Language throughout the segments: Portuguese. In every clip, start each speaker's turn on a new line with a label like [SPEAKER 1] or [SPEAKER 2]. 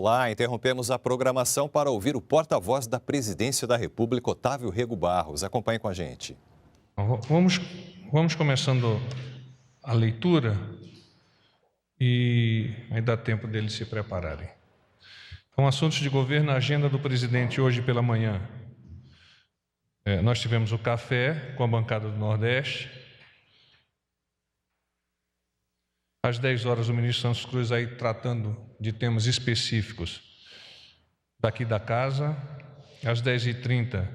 [SPEAKER 1] Olá, interrompemos a programação para ouvir o porta-voz da Presidência da República, Otávio Rego Barros. Acompanhe com a gente.
[SPEAKER 2] Vamos começando a leitura e aí dá tempo deles se prepararem. Então, assuntos de governo, a agenda do presidente hoje pela manhã. Nós tivemos o café com a bancada do Nordeste. Às 10 horas, o ministro Santos Cruz aí tratando de temas específicos daqui da casa. Às 10h30,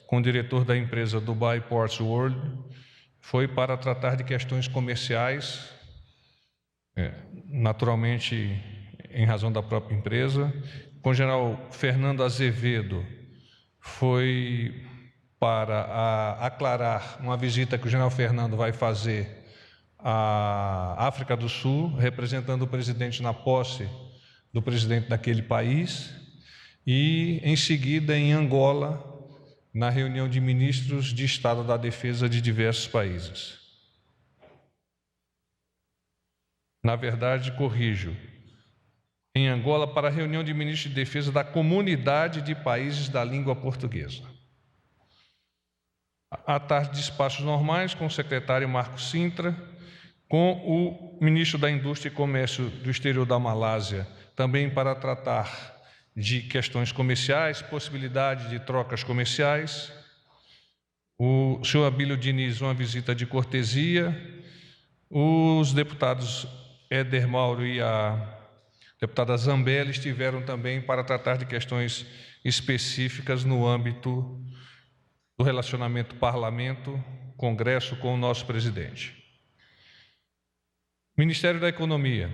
[SPEAKER 2] com o diretor da empresa Dubai Ports World, foi para tratar de questões comerciais, naturalmente em razão da própria empresa. Com o general Fernando Azevedo, foi para aclarar uma visita que o general Fernando vai fazer à África do Sul, representando o presidente na posse do presidente daquele país, e em seguida em Angola, na reunião de ministros de Estado da Defesa de diversos países. Na verdade, corrijo, em Angola para a reunião de ministros de Defesa da Comunidade de Países da Língua Portuguesa. À tarde, despachos normais com o secretário Marco Sintra, com o ministro da Indústria e Comércio do Exterior da Malásia, também para tratar de questões comerciais, possibilidade de trocas comerciais. O senhor Abílio Diniz, uma visita de cortesia. Os deputados Éder Mauro e a deputada Zambelli estiveram também para tratar de questões específicas no âmbito do relacionamento parlamento-congresso com o nosso presidente. Ministério da Economia.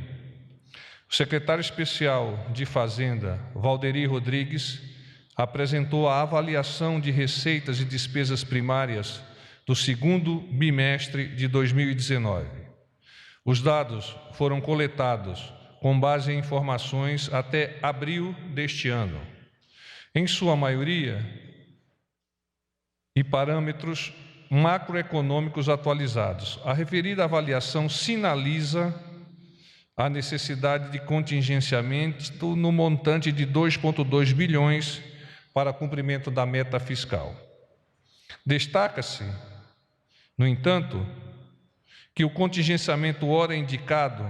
[SPEAKER 2] O secretário especial de Fazenda, Valderi Rodrigues, apresentou a avaliação de receitas e despesas primárias do segundo bimestre de 2019. Os dados foram coletados com base em informações até abril deste ano, em sua maioria, e parâmetros macroeconômicos atualizados. A referida avaliação sinaliza a necessidade de contingenciamento no montante de 2,2 bilhões para cumprimento da meta fiscal. Destaca-se, no entanto, que o contingenciamento ora indicado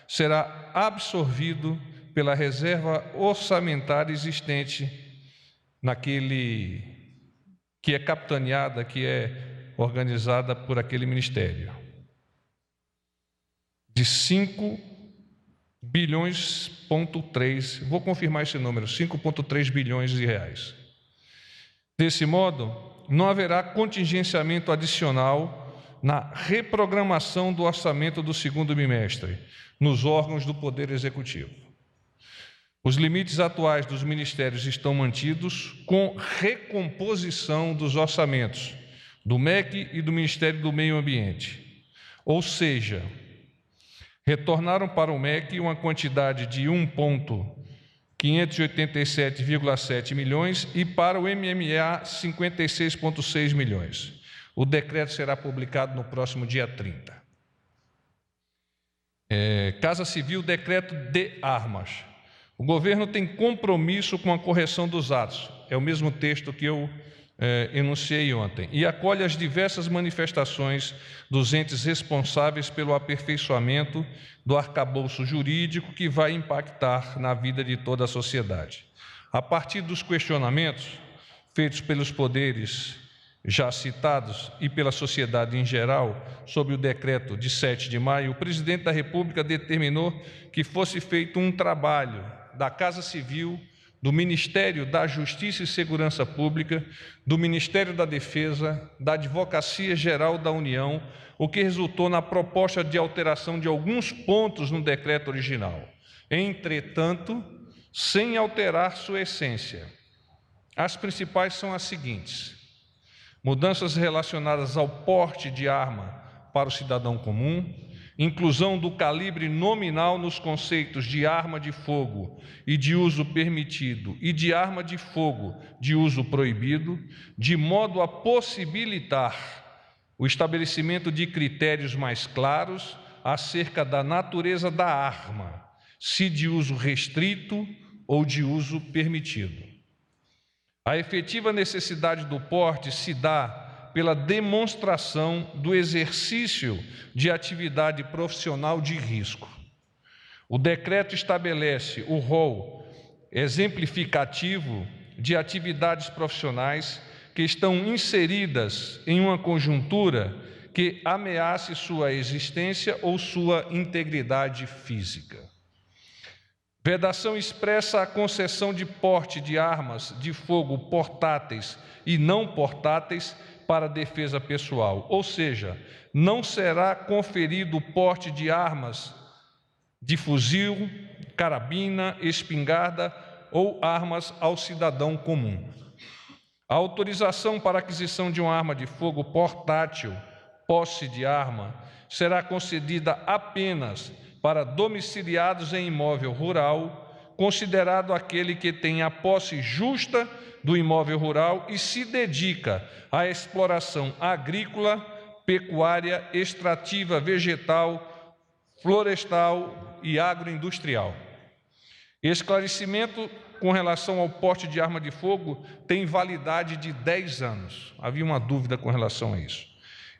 [SPEAKER 2] será absorvido pela reserva orçamentária existente naquele que é capitaneada, que é organizada por aquele ministério, de 5,3 bilhões, vou confirmar esse número, 5,3 bilhões de reais. Desse modo, não haverá contingenciamento adicional na reprogramação do orçamento do segundo bimestre, nos órgãos do Poder Executivo. Os limites atuais dos ministérios estão mantidos, com recomposição dos orçamentos do MEC e do Ministério do Meio Ambiente. Ou seja, retornaram para o MEC uma quantidade de 1,587,7 milhões e para o MMA 56,6 milhões. O decreto será publicado no próximo dia 30. Casa Civil, decreto de armas. O governo tem compromisso com a correção dos atos. É o mesmo texto que eu enunciei ontem. E acolhe as diversas manifestações dos entes responsáveis pelo aperfeiçoamento do arcabouço jurídico que vai impactar na vida de toda a sociedade. A partir dos questionamentos feitos pelos poderes já citados e pela sociedade em geral sobre o decreto de 7 de maio, o presidente da República determinou que fosse feito um trabalho da Casa Civil, do Ministério da Justiça e Segurança Pública, do Ministério da Defesa, da Advocacia Geral da União, o que resultou na proposta de alteração de alguns pontos no decreto original. Entretanto, sem alterar sua essência. As principais são as seguintes: mudanças relacionadas ao porte de arma para o cidadão comum, inclusão do calibre nominal nos conceitos de arma de fogo e de uso permitido e de arma de fogo de uso proibido, de modo a possibilitar o estabelecimento de critérios mais claros acerca da natureza da arma, se de uso restrito ou de uso permitido. A efetiva necessidade do porte se dá pela demonstração do exercício de atividade profissional de risco. O decreto estabelece o rol exemplificativo de atividades profissionais que estão inseridas em uma conjuntura que ameace sua existência ou sua integridade física. Vedação expressa a concessão de porte de armas de fogo portáteis e não portáteis para defesa pessoal, ou seja, não será conferido porte de armas de fuzil, carabina, espingarda ou armas ao cidadão comum. A autorização para aquisição de uma arma de fogo portátil, posse de arma, será concedida apenas para domiciliados em imóvel rural, considerado aquele que tem a posse justa do imóvel rural e se dedica à exploração agrícola, pecuária, extrativa, vegetal, florestal e agroindustrial. Esclarecimento com relação ao porte de arma de fogo tem validade de 10 anos. Havia uma dúvida com relação a isso.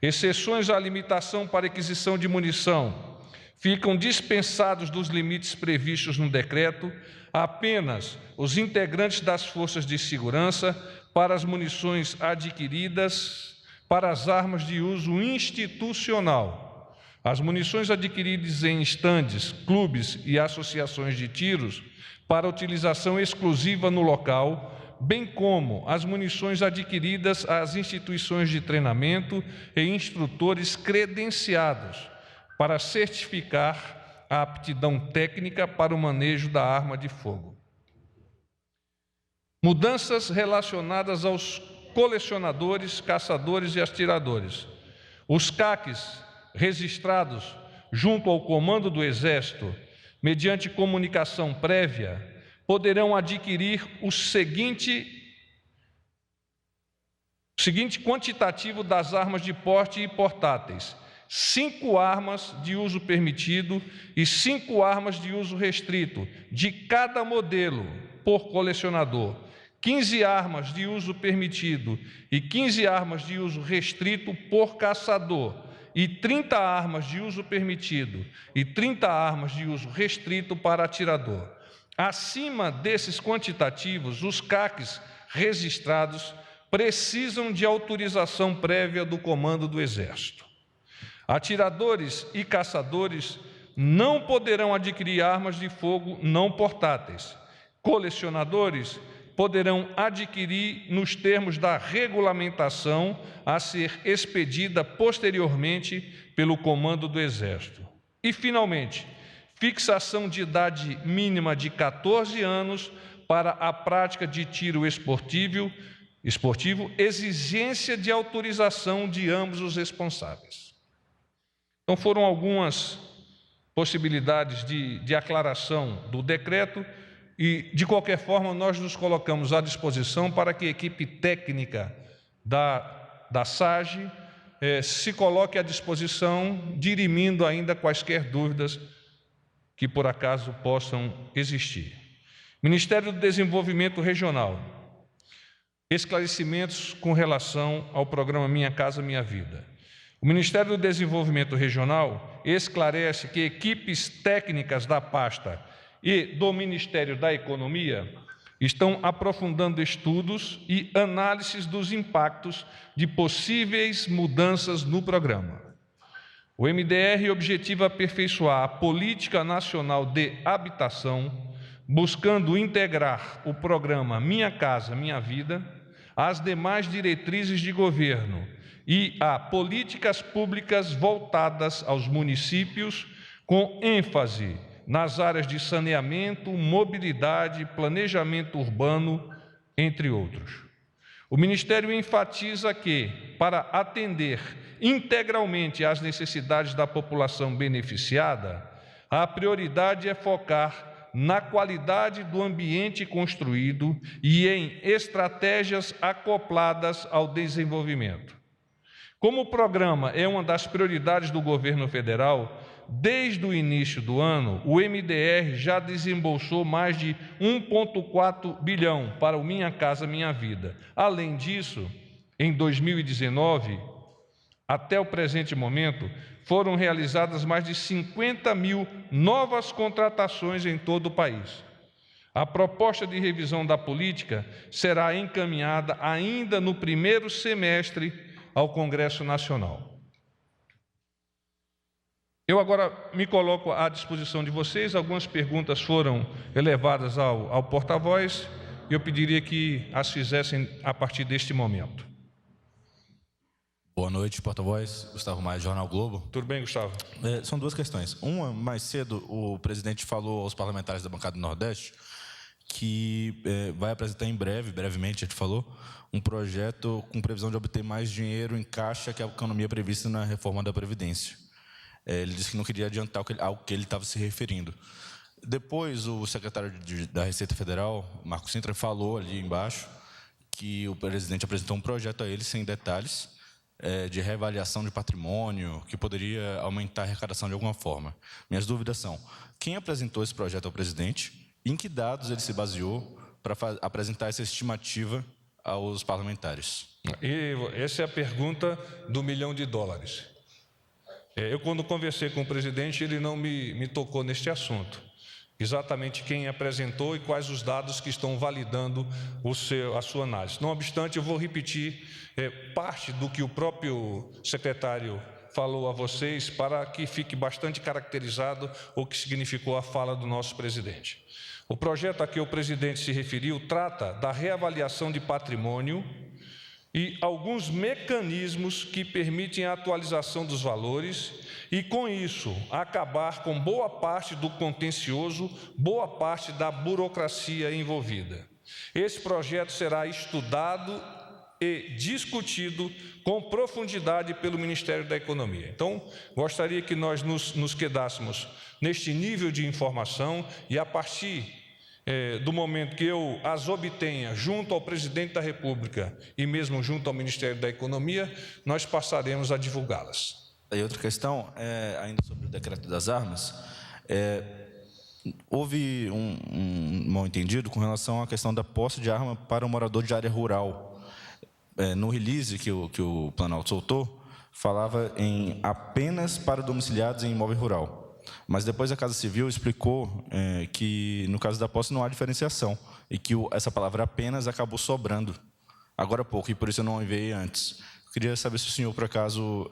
[SPEAKER 2] Exceções à limitação para aquisição de munição ficam dispensados dos limites previstos no decreto apenas os integrantes das forças de segurança para as munições adquiridas para as armas de uso institucional. As munições adquiridas em estandes, clubes e associações de tiros para utilização exclusiva no local, bem como as munições adquiridas às instituições de treinamento e instrutores credenciados para certificar a aptidão técnica para o manejo da arma de fogo. Mudanças relacionadas aos colecionadores, caçadores e atiradores. Os CACs registrados junto ao Comando do Exército, mediante comunicação prévia, poderão adquirir o seguinte quantitativo das armas de porte e portáteis: 5 armas de uso permitido e 5 armas de uso restrito, de cada modelo, por colecionador, 15 armas de uso permitido e 15 armas de uso restrito por caçador, e 30 armas de uso permitido e 30 armas de uso restrito para atirador. Acima desses quantitativos, os CACs registrados precisam de autorização prévia do Comando do Exército. Atiradores e caçadores não poderão adquirir armas de fogo não portáteis. Colecionadores poderão adquirir nos termos da regulamentação a ser expedida posteriormente pelo Comando do Exército. E, finalmente, fixação de idade mínima de 14 anos para a prática de tiro esportivo, exigência de autorização de ambos os responsáveis. Então, foram algumas possibilidades de aclaração do decreto e, de qualquer forma, nós nos colocamos à disposição para que a equipe técnica da SAGE se coloque à disposição, dirimindo ainda quaisquer dúvidas que, por acaso, possam existir. Ministério do Desenvolvimento Regional. Esclarecimentos com relação ao programa Minha Casa Minha Vida. O Ministério do Desenvolvimento Regional esclarece que equipes técnicas da pasta e do Ministério da Economia estão aprofundando estudos e análises dos impactos de possíveis mudanças no programa. O MDR objetiva aperfeiçoar a Política Nacional de Habitação, buscando integrar o programa Minha Casa Minha Vida às demais diretrizes de governo e a políticas públicas voltadas aos municípios, com ênfase nas áreas de saneamento, mobilidade, planejamento urbano, entre outros. O Ministério enfatiza que, para atender integralmente às necessidades da população beneficiada, a prioridade é focar na qualidade do ambiente construído e em estratégias acopladas ao desenvolvimento. Como o programa é uma das prioridades do governo federal, desde o início do ano, o MDR já desembolsou mais de 1,4 bilhão para o Minha Casa Minha Vida. Além disso, em 2019, até o presente momento, foram realizadas mais de 50 mil novas contratações em todo o país. A proposta de revisão da política será encaminhada ainda no primeiro semestre ao Congresso Nacional. Eu agora me coloco à disposição de vocês. Algumas perguntas foram elevadas ao porta-voz e eu pediria que as fizessem a partir deste momento.
[SPEAKER 3] Boa noite, porta-voz. Gustavo Maia, Jornal Globo.
[SPEAKER 2] Tudo bem, Gustavo?
[SPEAKER 3] São duas questões. Uma, mais cedo, o presidente falou aos parlamentares da bancada do Nordeste que vai apresentar brevemente, a gente falou, um projeto com previsão de obter mais dinheiro em caixa que a economia prevista na reforma da Previdência. Ele disse que não queria adiantar ao que ele estava se referindo. Depois, o secretário da Receita Federal, Marco Sintra, falou ali embaixo que o presidente apresentou um projeto a ele, sem detalhes, de reavaliação de patrimônio, que poderia aumentar a arrecadação de alguma forma. Minhas dúvidas são: quem apresentou esse projeto ao presidente? Em que dados ele se baseou para apresentar essa estimativa aos parlamentares?
[SPEAKER 2] E essa é a pergunta do $1 milhão. Eu, quando conversei com o presidente, ele não me tocou neste assunto. Exatamente quem apresentou e quais os dados que estão validando a sua análise. Não obstante, eu vou repetir parte do que o próprio secretário falou a vocês para que fique bastante caracterizado o que significou a fala do nosso presidente. O projeto a que o presidente se referiu trata da reavaliação de patrimônio e alguns mecanismos que permitem a atualização dos valores e, com isso, acabar com boa parte do contencioso, boa parte da burocracia envolvida. Esse projeto será estudado e discutido com profundidade pelo Ministério da Economia. Então, gostaria que nós nos quedássemos neste nível de informação e, a partir do momento que eu as obtenha junto ao presidente da República e mesmo junto ao Ministério da Economia, nós passaremos a divulgá-las.
[SPEAKER 3] E outra questão, ainda sobre o decreto das armas, houve um mal-entendido com relação à questão da posse de arma para o morador de área rural. No release que o Planalto soltou, falava em apenas para domiciliados em imóvel rural. Mas depois a Casa Civil explicou que, no caso da posse, não há diferenciação e que essa palavra apenas acabou sobrando agora há pouco, e por isso eu não enviei antes. Eu queria saber se o senhor, por acaso,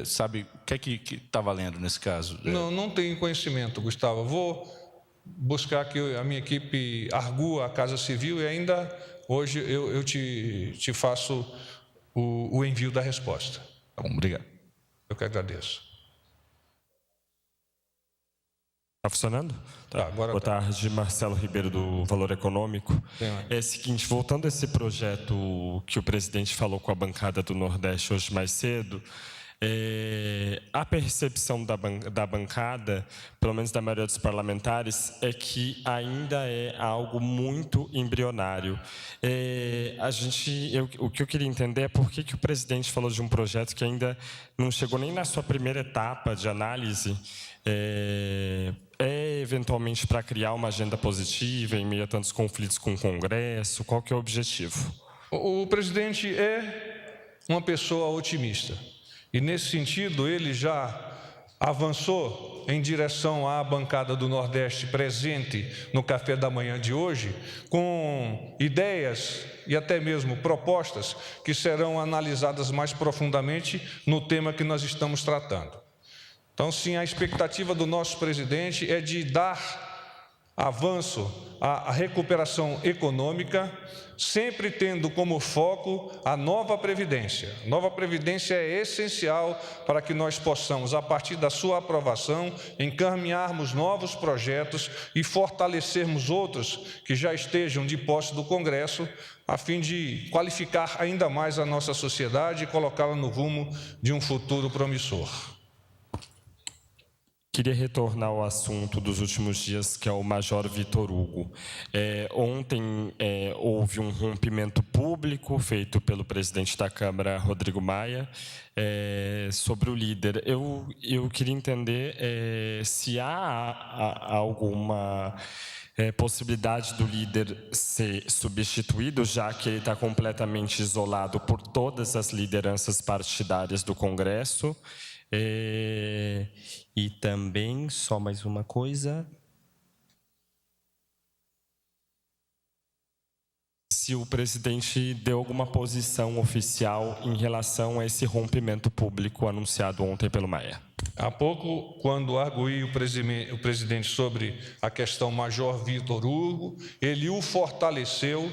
[SPEAKER 3] sabe o que é que está valendo nesse caso.
[SPEAKER 2] Não tenho conhecimento, Gustavo. Vou buscar que a minha equipe argua a Casa Civil e ainda hoje eu te faço o envio da resposta.
[SPEAKER 3] Tá bom, obrigado.
[SPEAKER 2] Eu que agradeço.
[SPEAKER 4] Está funcionando?
[SPEAKER 2] Tá, agora
[SPEAKER 4] Boa
[SPEAKER 2] tá.
[SPEAKER 4] tarde, Marcelo Ribeiro, do Valor Econômico. É o seguinte, voltando a esse projeto que o presidente falou com a bancada do Nordeste hoje mais cedo, a percepção da bancada, pelo menos da maioria dos parlamentares, é que ainda é algo muito embrionário. O que eu queria entender é por que o presidente falou de um projeto que ainda não chegou nem na sua primeira etapa de análise, eventualmente para criar uma agenda positiva em meio a tantos conflitos com o Congresso? Qual que é o objetivo?
[SPEAKER 2] O presidente é uma pessoa otimista. E, nesse sentido, ele já avançou em direção à bancada do Nordeste presente no café da manhã de hoje, com ideias e até mesmo propostas que serão analisadas mais profundamente no tema que nós estamos tratando. Então, sim, a expectativa do nosso presidente é de dar avanço à recuperação econômica, sempre tendo como foco a nova Previdência. A nova Previdência é essencial para que nós possamos, a partir da sua aprovação, encaminharmos novos projetos e fortalecermos outros que já estejam de posse do Congresso, a fim de qualificar ainda mais a nossa sociedade e colocá-la no rumo de um futuro promissor.
[SPEAKER 4] Queria retornar ao assunto dos últimos dias, que é o Major Vitor Hugo. Ontem houve um rompimento público feito pelo presidente da Câmara, Rodrigo Maia, sobre o líder. Eu queria entender se há alguma possibilidade do líder ser substituído, já que ele está completamente isolado por todas as lideranças partidárias do Congresso. E também, só mais uma coisa, se o presidente deu alguma posição oficial em relação a esse rompimento público anunciado ontem pelo Maia.
[SPEAKER 2] Há pouco, quando arguí o presidente sobre a questão Major Vitor Hugo, ele o fortaleceu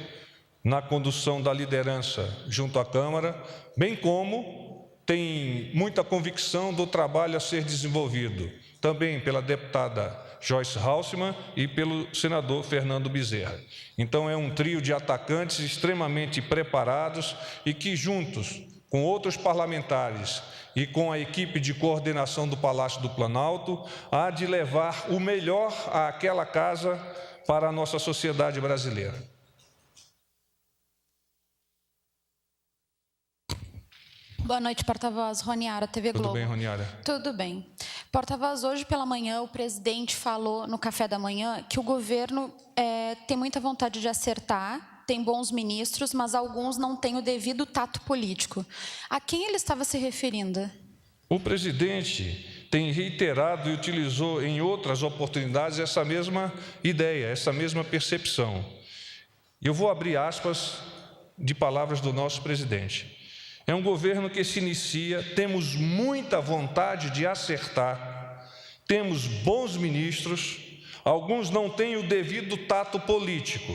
[SPEAKER 2] na condução da liderança junto à Câmara, bem como tem muita convicção do trabalho a ser desenvolvido, também pela deputada Joyce Halsemann e pelo senador Fernando Bezerra. Então, é um trio de atacantes extremamente preparados e que, juntos com outros parlamentares e com a equipe de coordenação do Palácio do Planalto, há de levar o melhor àquela casa para a nossa sociedade brasileira.
[SPEAKER 5] Boa noite, porta-voz. Roniara, TV Globo.
[SPEAKER 2] Tudo bem, Roniara?
[SPEAKER 5] Tudo bem. Porta-voz, hoje pela manhã o presidente falou no café da manhã que o governo tem muita vontade de acertar, tem bons ministros, mas alguns não têm o devido tato político. A quem ele estava se referindo?
[SPEAKER 2] O presidente tem reiterado e utilizou em outras oportunidades essa mesma ideia, essa mesma percepção. Eu vou abrir aspas de palavras do nosso presidente. É um governo que se inicia, temos muita vontade de acertar, temos bons ministros, alguns não têm o devido tato político,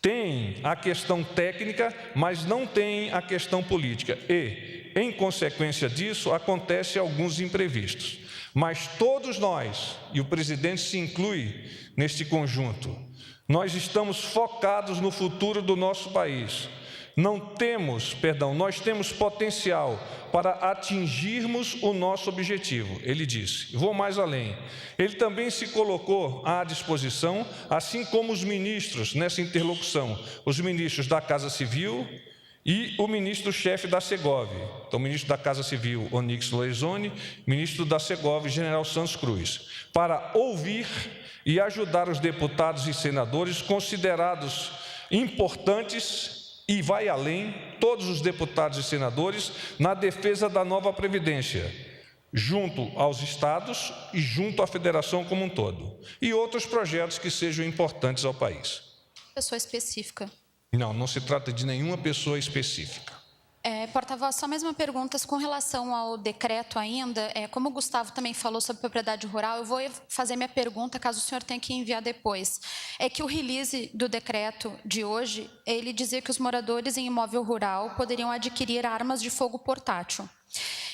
[SPEAKER 2] têm a questão técnica, mas não têm a questão política e, em consequência disso, acontecem alguns imprevistos. Mas todos nós, e o presidente se inclui neste conjunto, nós estamos focados no futuro do nosso país. Nós temos potencial para atingirmos o nosso objetivo, ele disse. Vou mais além. Ele também se colocou à disposição, assim como os ministros nessa interlocução, os ministros da Casa Civil e o ministro-chefe da Segov. Então, o ministro da Casa Civil, Onyx Lorenzoni, ministro da Segov, General Santos Cruz, para ouvir e ajudar os deputados e senadores considerados importantes e vai além, todos os deputados e senadores, na defesa da nova Previdência, junto aos estados e junto à federação como um todo. E outros projetos que sejam importantes ao país.
[SPEAKER 5] Pessoa específica.
[SPEAKER 2] Não se trata de nenhuma pessoa específica.
[SPEAKER 5] Porta-voz, só mais uma pergunta com relação ao decreto ainda. Como o Gustavo também falou sobre propriedade rural, eu vou fazer minha pergunta, caso o senhor tenha que enviar depois. É que o release do decreto de hoje, ele dizia que os moradores em imóvel rural poderiam adquirir armas de fogo portátil.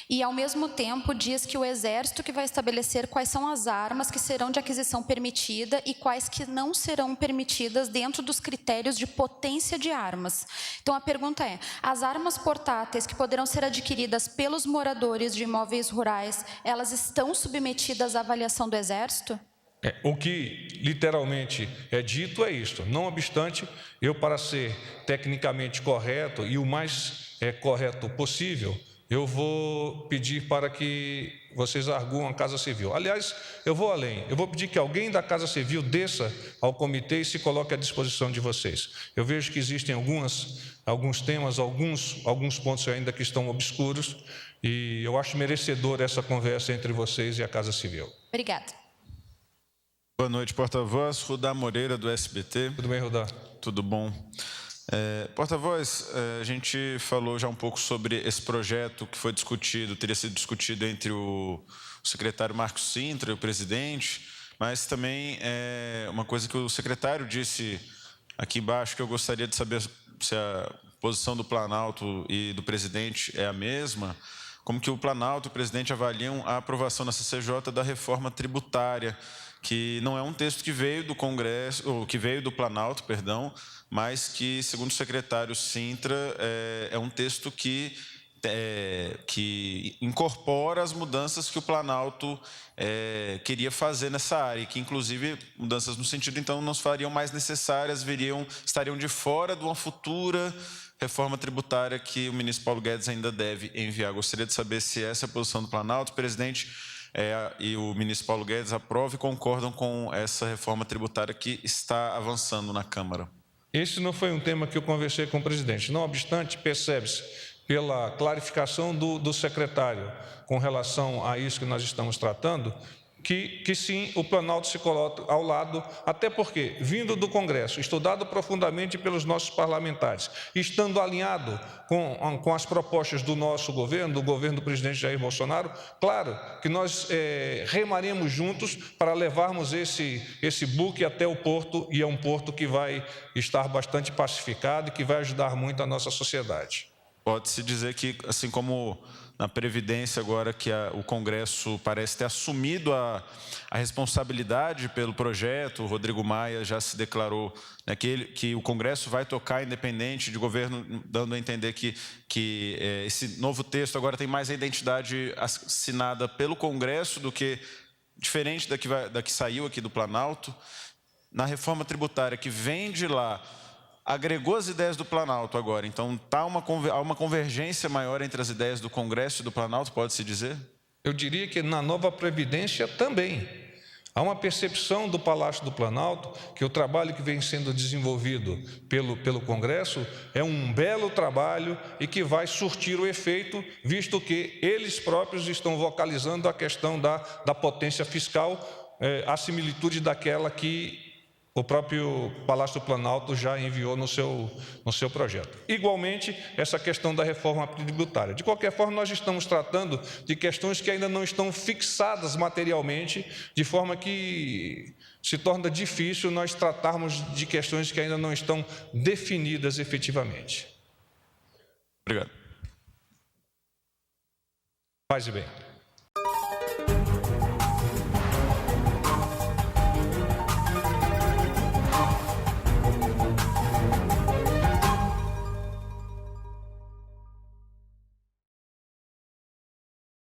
[SPEAKER 5] E, ao mesmo tempo, diz que o Exército que vai estabelecer quais são as armas que serão de aquisição permitida e quais que não serão permitidas dentro dos critérios de potência de armas. Então, a pergunta é, as armas portáteis que poderão ser adquiridas pelos moradores de imóveis rurais, elas estão submetidas à avaliação do Exército?
[SPEAKER 2] O que literalmente é dito é isto. Não obstante, eu, para ser tecnicamente correto e o mais correto possível, eu vou pedir para que vocês arguam a Casa Civil. Aliás, eu vou além. Eu vou pedir que alguém da Casa Civil desça ao comitê e se coloque à disposição de vocês. Eu vejo que existem alguns temas, alguns pontos ainda que estão obscuros, e eu acho merecedor essa conversa entre vocês e a Casa Civil.
[SPEAKER 5] Obrigada.
[SPEAKER 6] Boa noite, porta-voz. Rudá Moreira, do SBT.
[SPEAKER 2] Tudo bem, Rudá?
[SPEAKER 6] Tudo bom. Porta-voz, a gente falou já um pouco sobre esse projeto que foi discutido, teria sido discutido entre o secretário Marcos Cintra e o presidente, mas também uma coisa que o secretário disse aqui embaixo, que eu gostaria de saber se a posição do Planalto e do presidente é a mesma, como que o Planalto e o presidente avaliam a aprovação na CCJ da reforma tributária, que não é um texto que veio do Congresso, ou que veio do Planalto, perdão, mas que, segundo o secretário Cintra, é um texto que que incorpora as mudanças que o Planalto queria fazer nessa área, que inclusive mudanças no sentido, então, não se fariam mais necessárias, estariam de fora de uma futura reforma tributária que o ministro Paulo Guedes ainda deve enviar. Gostaria de saber se essa é a posição do Planalto, presidente, e o ministro Paulo Guedes aprovam e concordam com essa reforma tributária que está avançando na Câmara.
[SPEAKER 2] Esse não foi um tema que eu conversei com o presidente. Não obstante, percebe-se pela clarificação do secretário com relação a isso que nós estamos tratando, que sim, o Planalto se coloca ao lado, até porque, vindo do Congresso, estudado profundamente pelos nossos parlamentares, estando alinhado com as propostas do nosso governo, do governo do presidente Jair Bolsonaro, claro que nós remaremos juntos para levarmos esse buque até o porto, e é um porto que vai estar bastante pacificado e que vai ajudar muito a nossa sociedade.
[SPEAKER 6] Pode-se dizer que, assim como na Previdência, agora que o Congresso parece ter assumido a responsabilidade pelo projeto, o Rodrigo Maia já se declarou, né, que o Congresso vai tocar independente de governo, dando a entender que esse novo texto agora tem mais a identidade assinada pelo Congresso do que diferente da que saiu aqui do Planalto. Na reforma tributária que vem de lá, agregou as ideias do Planalto agora, então há uma convergência maior entre as ideias do Congresso e do Planalto, pode-se dizer?
[SPEAKER 2] Eu diria que na nova Previdência também. Há uma percepção do Palácio do Planalto que o trabalho que vem sendo desenvolvido pelo Congresso é um belo trabalho e que vai surtir o efeito, visto que eles próprios estão vocalizando a questão da potência fiscal, a similitude daquela que o próprio Palácio do Planalto já enviou no seu projeto. Igualmente, essa questão da reforma tributária. De qualquer forma, nós estamos tratando de questões que ainda não estão fixadas materialmente, de forma que se torna difícil nós tratarmos de questões que ainda não estão definidas efetivamente.
[SPEAKER 6] Obrigado.
[SPEAKER 2] Paz e bem.